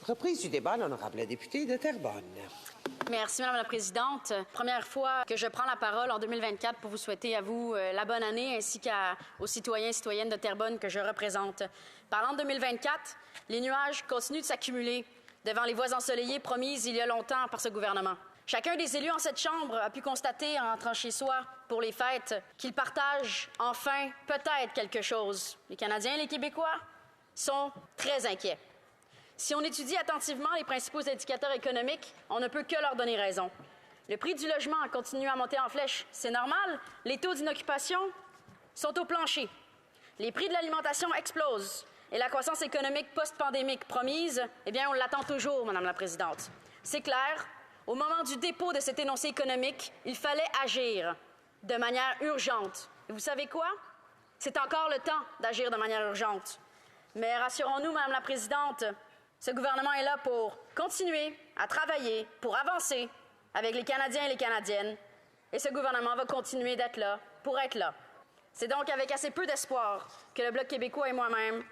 Reprise du débat, l'honorable député de Terrebonne. Merci, Mme la Présidente. Première fois que je prends la parole en 2024 pour vous souhaiter à vous la bonne année ainsi qu'aux citoyens et citoyennes de Terrebonne que je représente. Parlant de 2024, les nuages continuent de s'accumuler devant les voies ensoleillées promises il y a longtemps par ce gouvernement. Chacun des élus en cette Chambre a pu constater en rentrant chez soi pour les fêtes qu'il partage enfin peut-être quelque chose. Les Canadiens et les Québécois sont très inquiets. Si on étudie attentivement les principaux indicateurs économiques, on ne peut que leur donner raison. Le prix du logement continue à monter en flèche. C'est normal. Les taux d'inoccupation sont au plancher. Les prix de l'alimentation explosent. Et la croissance économique post-pandémique promise, eh bien, on l'attend toujours, Madame la Présidente. C'est clair, au moment du dépôt de cet énoncé économique, il fallait agir de manière urgente. Et vous savez quoi? C'est encore le temps d'agir de manière urgente. Mais rassurons-nous, Madame la Présidente, ce gouvernement est là pour continuer à travailler, pour avancer avec les Canadiens et les Canadiennes. Et ce gouvernement va continuer d'être là pour être là. C'est donc avec assez peu d'espoir que le Bloc québécois et moi-même,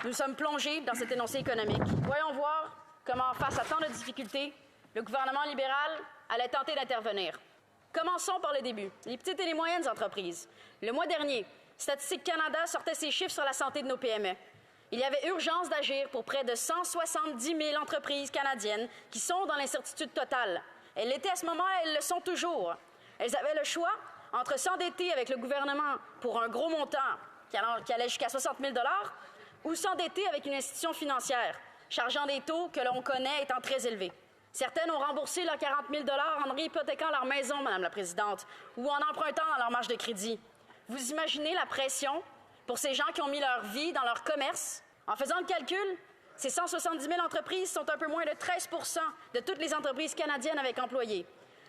nous sommes plongés dans cet énoncé économique. Voyons voir comment, face à tant de difficultés, le gouvernement libéral allait tenter d'intervenir. Commençons par le début. Les petites et les moyennes entreprises. Le mois dernier, Statistique Canada sortait ses chiffres sur la santé de nos PME. Il y avait urgence d'agir pour près de 170 000 entreprises canadiennes qui sont dans l'incertitude totale. Elles l'étaient à ce moment et elles le sont toujours. Elles avaient le choix entre s'endetter avec le gouvernement pour un gros montant qui allait jusqu'à 60 000 ou s'endetter avec une institution financière chargeant des taux que l'on connaît étant très élevés. Certaines ont remboursé leurs 40 000 en réhypothéquant leur maison, Madame la Présidente, ou en empruntant dans leur marge de crédit. Vous imaginez la pression pour ces gens qui ont mis leur vie dans leur commerce? En faisant le calcul, ces 170 000 entreprises sont un peu moins de 13 % de toutes les entreprises canadiennes avec employés.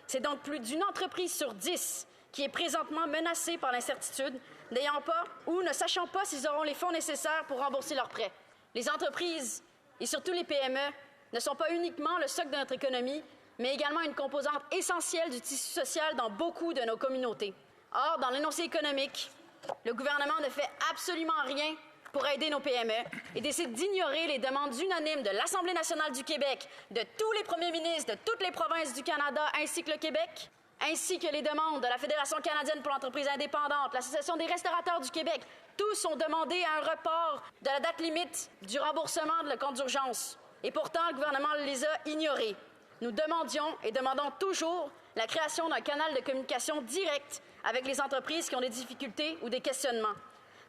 C'est donc plus d'une entreprise sur 10 qui est présentement menacée par l'incertitude, n'ayant pas ou ne sachant pas s'ils auront les fonds nécessaires pour rembourser leurs prêts. Les entreprises, et surtout les PME, ne sont pas uniquement le socle de notre économie, mais également une composante essentielle du tissu social dans beaucoup de nos communautés. Or, dans l'énoncé économique, le gouvernement ne fait absolument rien pour aider nos PME et décide d'ignorer les demandes unanimes de l'Assemblée nationale du Québec, de tous les premiers ministres de toutes les provinces du Canada ainsi que le Québec, ainsi que les demandes de la Fédération canadienne pour l'entreprise indépendante, l'Association des restaurateurs du Québec. Tous ont demandé un report de la date limite du remboursement de le compte d'urgence. Et pourtant, le gouvernement les a ignorés. Nous demandions et demandons toujours la création d'un canal de communication direct avec les entreprises qui ont des difficultés ou des questionnements.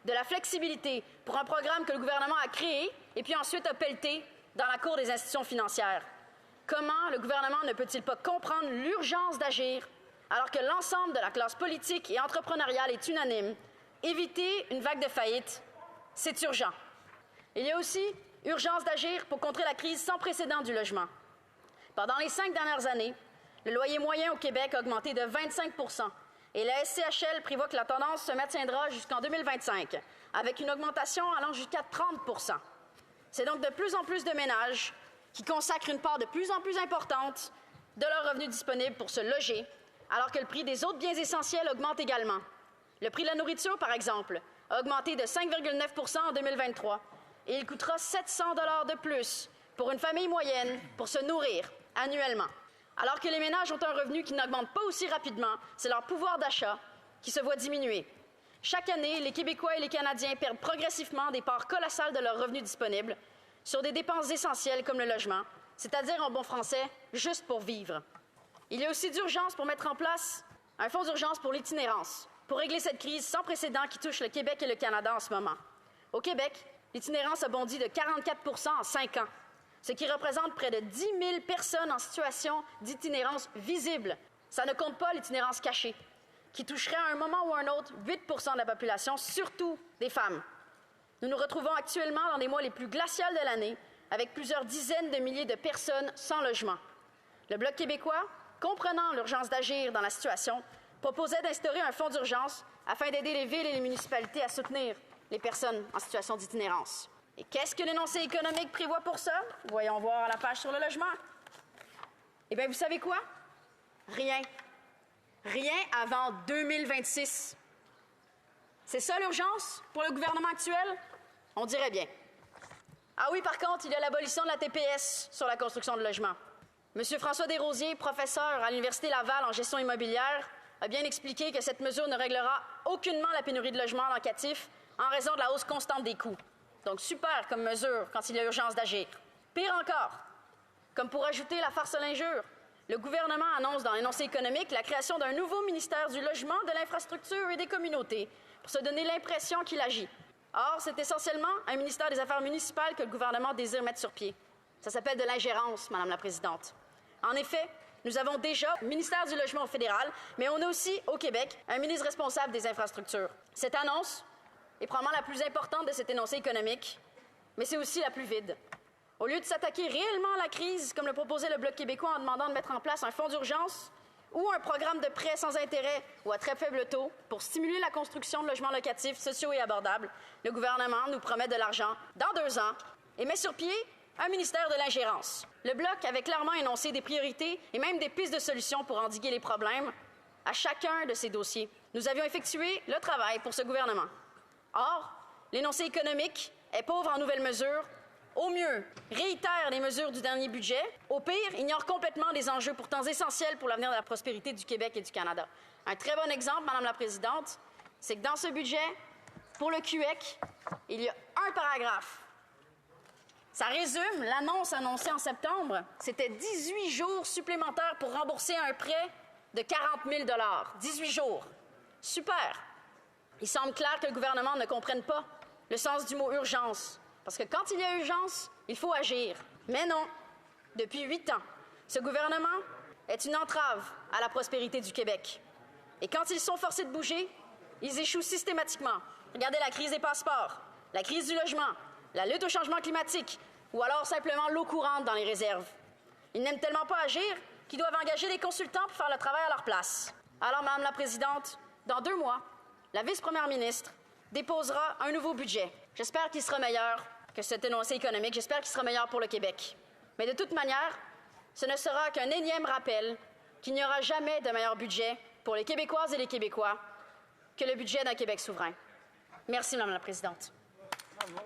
De la flexibilité pour un programme que le gouvernement a créé et puis ensuite a pelleté dans la cour des institutions financières. Comment le gouvernement ne peut-il pas comprendre l'urgence d'agir alors que l'ensemble de la classe politique et entrepreneuriale est unanime? Éviter une vague de faillite, c'est urgent. Il y a aussi urgence d'agir pour contrer la crise sans précédent du logement. Pendant les 5 dernières années, le loyer moyen au Québec a augmenté de 25 % et la SCHL prévoit que la tendance se maintiendra jusqu'en 2025, avec une augmentation allant jusqu'à 30 %. C'est donc de plus en plus de ménages qui consacrent une part de plus en plus importante de leurs revenus disponibles pour se loger, alors que le prix des autres biens essentiels augmente également. Le prix de la nourriture, par exemple, a augmenté de 5,9 % en 2023 et il coûtera 700 $ de plus pour une famille moyenne pour se nourrir annuellement. Alors que les ménages ont un revenu qui n'augmente pas aussi rapidement, c'est leur pouvoir d'achat qui se voit diminuer. Chaque année, les Québécois et les Canadiens perdent progressivement des parts colossales de leurs revenus disponibles sur des dépenses essentielles comme le logement, c'est-à-dire en bon français, juste pour vivre. Il y a aussi d'urgence pour mettre en place un fonds d'urgence pour l'itinérance, pour régler cette crise sans précédent qui touche le Québec et le Canada en ce moment. Au Québec, l'itinérance a bondi de 44 % en 5 ans, ce qui représente près de 10 000 personnes en situation d'itinérance visible. Ça ne compte pas l'itinérance cachée, qui toucherait à un moment ou à un autre 8 % de la population, surtout des femmes. Nous nous retrouvons actuellement dans les mois les plus glacials de l'année, avec plusieurs dizaines de milliers de personnes sans logement. Le Bloc québécois, comprenant l'urgence d'agir dans la situation, proposait d'instaurer un fonds d'urgence afin d'aider les villes et les municipalités à soutenir les personnes en situation d'itinérance. Et qu'est-ce que l'énoncé économique prévoit pour ça? Voyons voir à la page sur le logement. Eh bien, vous savez quoi? Rien. Rien avant 2026. C'est ça l'urgence pour le gouvernement actuel? On dirait bien. Ah oui, par contre, il y a l'abolition de la TPS sur la construction de logements. M. François Desrosiers, professeur à l'Université Laval en gestion immobilière, a bien expliqué que cette mesure ne réglera aucunement la pénurie de logements locatifs en raison de la hausse constante des coûts. Donc super comme mesure quand il y a urgence d'agir. Pire encore, comme pour ajouter la farce à l'injure, le gouvernement annonce dans l'énoncé économique la création d'un nouveau ministère du logement, de l'infrastructure et des communautés pour se donner l'impression qu'il agit. Or, c'est essentiellement un ministère des Affaires municipales que le gouvernement désire mettre sur pied. Ça s'appelle de l'ingérence, Madame la Présidente. En effet, nous avons déjà le ministère du Logement au fédéral, mais on a aussi, au Québec, un ministre responsable des infrastructures. Cette annonce est probablement la plus importante de cet énoncé économique, mais c'est aussi la plus vide. Au lieu de s'attaquer réellement à la crise, comme le proposait le Bloc québécois en demandant de mettre en place un fonds d'urgence ou un programme de prêt sans intérêt ou à très faible taux pour stimuler la construction de logements locatifs sociaux et abordables, le gouvernement nous promet de l'argent dans 2 ans et met sur pied un ministère de l'ingérence. Le Bloc avait clairement énoncé des priorités et même des pistes de solutions pour endiguer les problèmes à chacun de ces dossiers. Nous avions effectué le travail pour ce gouvernement. Or, l'énoncé économique est pauvre en nouvelles mesures. Au mieux, réitère les mesures du dernier budget. Au pire, ignore complètement des enjeux pourtant essentiels pour l'avenir de la prospérité du Québec et du Canada. Un très bon exemple, Madame la Présidente, c'est que dans ce budget, pour le QEC, il y a un paragraphe. Ça résume l'annonce annoncée en septembre. C'était 18 jours supplémentaires pour rembourser un prêt de 40 000 $. 18 jours. Super. Il semble clair que le gouvernement ne comprenne pas le sens du mot « urgence ». Parce que quand il y a urgence, il faut agir. Mais non. Depuis 8 ans, ce gouvernement est une entrave à la prospérité du Québec. Et quand ils sont forcés de bouger, ils échouent systématiquement. Regardez la crise des passeports, la crise du logement, la lutte au changement climatique ou alors simplement l'eau courante dans les réserves. Ils n'aiment tellement pas agir qu'ils doivent engager des consultants pour faire le travail à leur place. Alors, Madame la Présidente, dans 2 mois, la vice-première ministre déposera un nouveau budget. J'espère qu'il sera meilleur que cet énoncé économique. J'espère qu'il sera meilleur pour le Québec. Mais de toute manière, ce ne sera qu'un énième rappel qu'il n'y aura jamais de meilleur budget pour les Québécoises et les Québécois que le budget d'un Québec souverain. Merci, Madame la Présidente. Bravo.